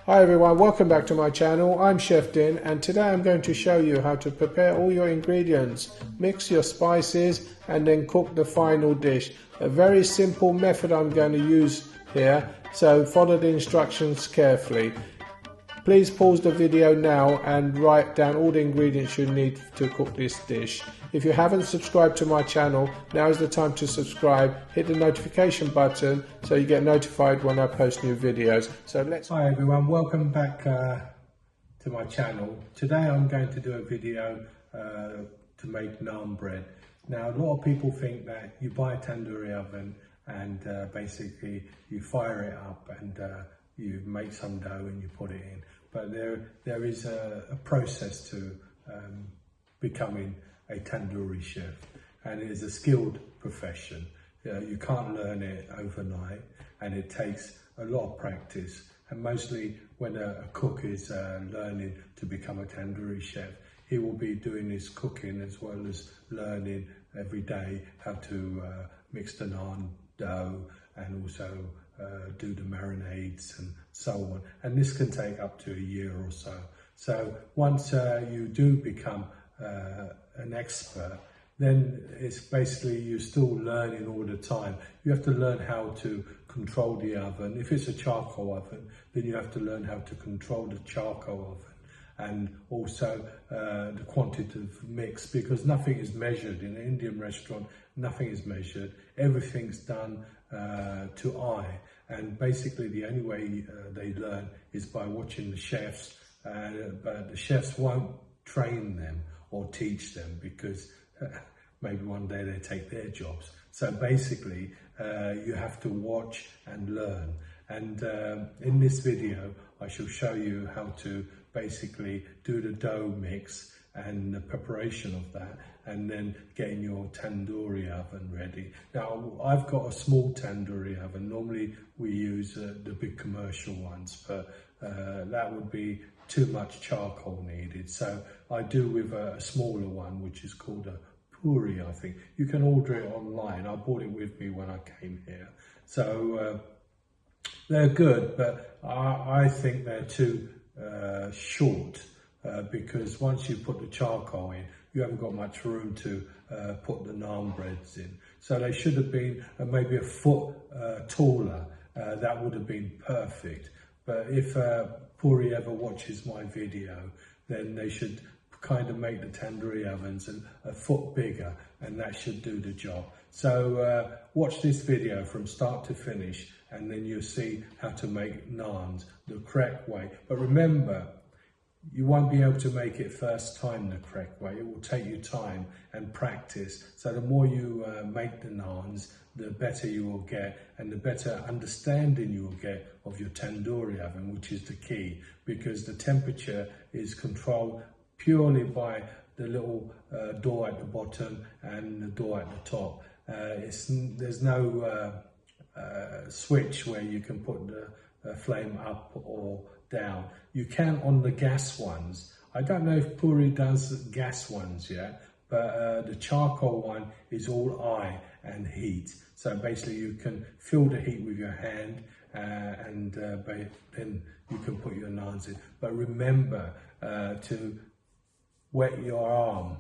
Hi everyone, welcome back to my channel. I'm Chef Din and today I'm going to show you how to prepare all your ingredients, mix your spices and then cook the final dish. A very simple method I'm going to use here, so follow the instructions carefully. Please pause the video now and write down all the ingredients you need to cook this dish. If you haven't subscribed to my channel, now is the time to subscribe. Hit the notification button so you get notified when I post new videos. Hi everyone, welcome back to my channel. Today I'm going to do a video to make naan bread. Now a lot of people think that you buy a tandoori oven and basically you fire it up and you make some dough and you put it in, but there is a process to becoming a tandoori chef, and it is a skilled profession. You can't learn it overnight, and it takes a lot of practice. And mostly when a cook is learning to become a tandoori chef, he will be doing his cooking as well as learning every day how to mix the naan dough and also do the marinades and so on, and this can take up to a year or so. So once you do become an expert, then it's basically you're still learning all the time. You have to learn how to control the oven. If it's a charcoal oven, then you have to learn how to control the charcoal oven, and also the quantitative mix, because nothing is measured in an Indian restaurant. Nothing is measured. Everything's done to eye, and basically the only way they learn is by watching the chefs, but the chefs won't train them or teach them because maybe one day they take their jobs. So basically you have to watch and learn, and in this video I shall show you how to basically do the dough mix and the preparation of that, and then getting your tandoori oven ready. Now I've got a small tandoori oven. Normally we use the big commercial ones, but that would be too much charcoal needed, so I do with a smaller one which is called a puri. I think you can order it online. I bought it with me when I came here, so they're good, but I think they're too short, because once you put the charcoal in, you haven't got much room to put the naan breads in. So they should have been maybe a foot taller. That would have been perfect. But if Puri ever watches my video, then they should kind of make the tandoori ovens a foot bigger, and that should do the job. So watch this video from start to finish, and then you'll see how to make naans the correct way. But remember, you won't be able to make it first time the correct way. It will take you time and practice. So the more you make the naans, the better you will get, and the better understanding you will get of your tandoori oven, which is the key, because the temperature is controlled purely by the little door at the bottom and the door at the top. There's no switch where you can put the flame up or down. You can on the gas ones. I don't know if Puri does gas ones yet, but the charcoal one is all eye and heat. So basically you can feel the heat with your hand, and then you can put your naans in. But remember to wet your arm,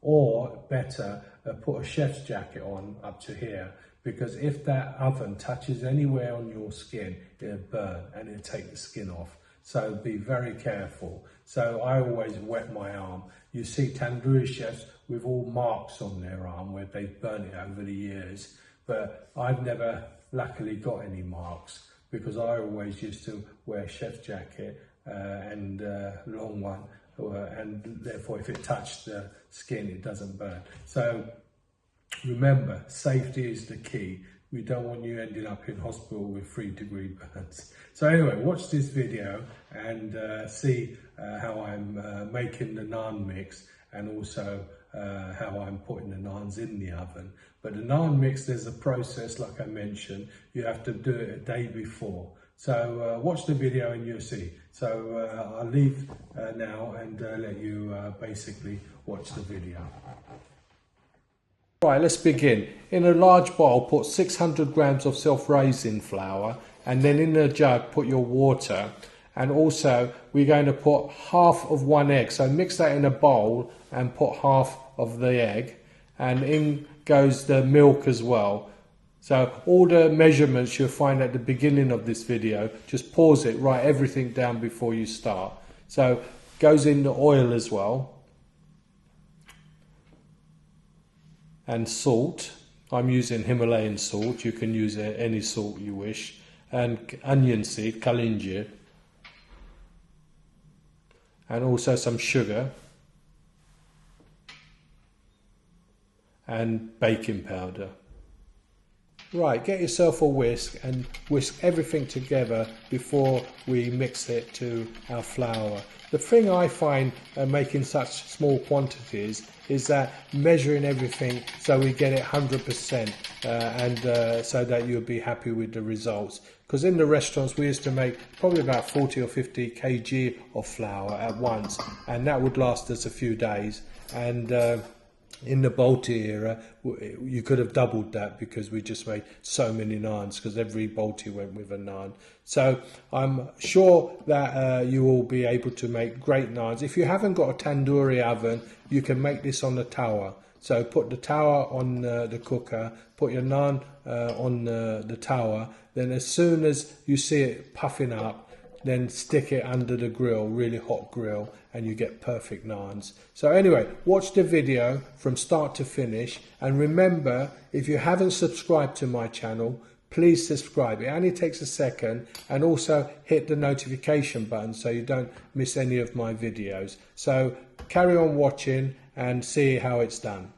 or better, put a chef's jacket on up to here, because if that oven touches anywhere on your skin, it'll burn and it'll take the skin off. So be very careful. So I always wet my arm. You see tandoori chefs with all marks on their arm where they've burnt it over the years, but I've never luckily got any marks, because I always used to wear a chef's jacket and long one, and therefore if it touched the skin it doesn't burn. So remember, safety is the key. We don't want you ending up in hospital with 3-degree burns. So anyway, watch this video and see how I'm making the naan mix, and also how I'm putting the naans in the oven. But the naan mix, there's a process, like I mentioned. You have to do it a day before. So watch the video and you'll see. So I'll leave now and let you basically watch the video. Right, let's begin. In a large bowl, put 600 grams of self-raising flour, and then in a jug, put your water, And also we're going to put half of one egg. So mix that in a bowl and put half of the egg, and in goes the milk as well. So all the measurements you'll find at the beginning of this video. Just pause it, write everything down before you start. So goes in the oil as well. And salt. I'm using Himalayan salt. You can use any salt you wish. And onion seed, kalinji. And also some sugar. And baking powder. Right, get yourself a whisk and whisk everything together before we mix it to our flour. The thing I find making such small quantities is that measuring everything so we get it 100% and so that you'll be happy with the results. Because in the restaurants we used to make probably about 40 or 50 kg of flour at once, and that would last us a few days. And in the Balti era, you could have doubled that because we just made so many naans, because every Balti went with a naan. So I'm sure that you will be able to make great naans. If you haven't got a tandoori oven, you can make this on the tawa. So put the tawa on the cooker, put your naan on the tawa, then as soon as you see it puffing up, then stick it under the grill, really hot grill, and you get perfect naans. So anyway, watch the video from start to finish, and remember, if you haven't subscribed to my channel, please subscribe. It only takes a second, and also hit the notification button so you don't miss any of my videos. So carry on watching and see how it's done.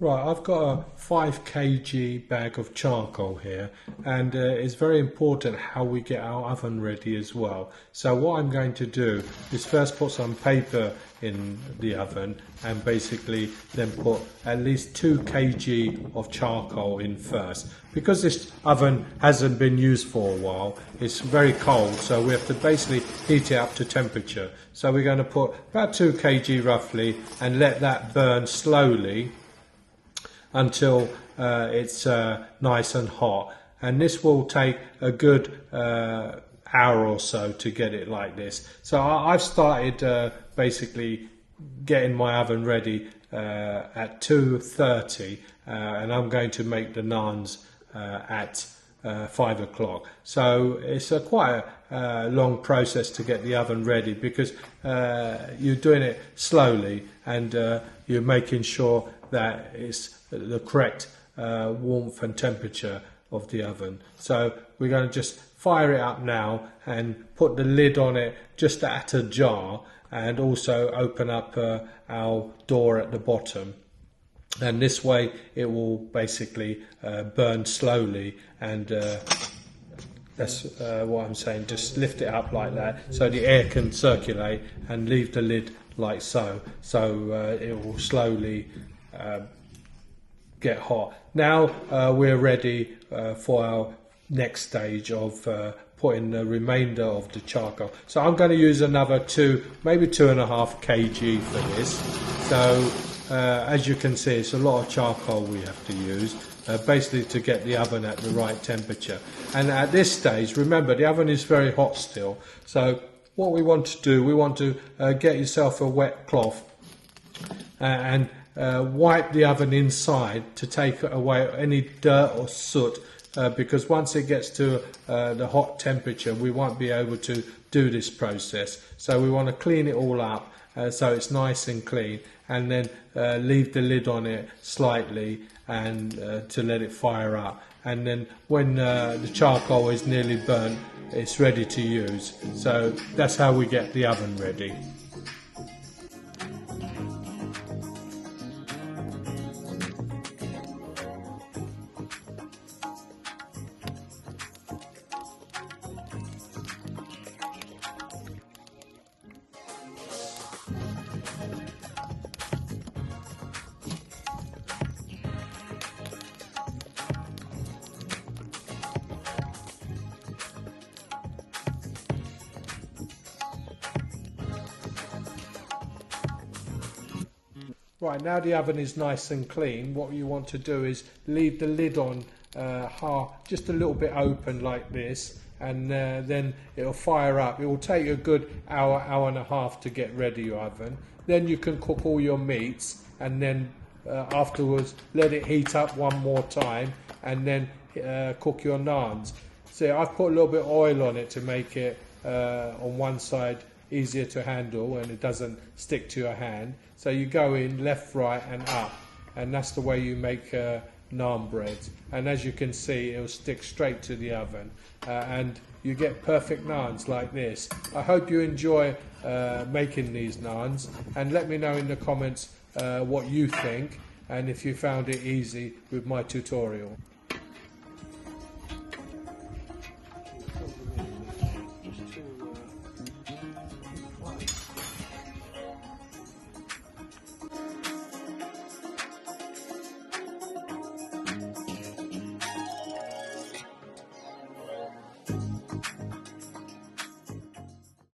Right, I've got a 5 kg bag of charcoal here, and it's very important how we get our oven ready as well. So what I'm going to do is first put some paper in the oven and basically then put at least 2 kg of charcoal in first. Because this oven hasn't been used for a while, it's very cold, so we have to basically heat it up to temperature. So we're going to put about 2 kg roughly and let that burn slowly until it's nice and hot, and this will take a good hour or so to get it like this. So I've started basically getting my oven ready at 2:30, and I'm going to make the naans at 5 o'clock. So it's quite a long process to get the oven ready, because you're doing it slowly, and you're making sure that it's the correct warmth and temperature of the oven. So we're going to just fire it up now and put the lid on it just at a jar, and also open up our door at the bottom, and this way it will basically burn slowly, and that's what I'm saying, just lift it up like that so the air can circulate, and leave the lid like so, it will slowly get hot. Now we're ready for our next stage of putting the remainder of the charcoal. So I'm going to use another maybe 2.5 kg for this. So as you can see, it's a lot of charcoal we have to use, basically to get the oven at the right temperature. And at this stage, remember, the oven is very hot still. So what we want to do, we want to get yourself a wet cloth and wipe the oven inside to take away any dirt or soot, because once it gets to the hot temperature, we won't be able to do this process. So we want to clean it all up so it's nice and clean, and then leave the lid on it slightly and to let it fire up. And then when the charcoal is nearly burnt, it's ready to use. So that's how we get the oven ready. Right, now the oven is nice and clean, what you want to do is leave the lid on just a little bit open like this, and then it'll fire up. It will take a good hour and a half to get ready your oven. Then you can cook all your meats, and then afterwards let it heat up one more time, and then cook your naans. So I've put a little bit of oil on it to make it on one side easier to handle and it doesn't stick to your hand. So you go in left, right and up, and that's the way you make naan breads. And as you can see, it'll stick straight to the oven, and you get perfect naans like this. I hope you enjoy making these naans, and let me know in the comments what you think, and if you found it easy with my tutorial.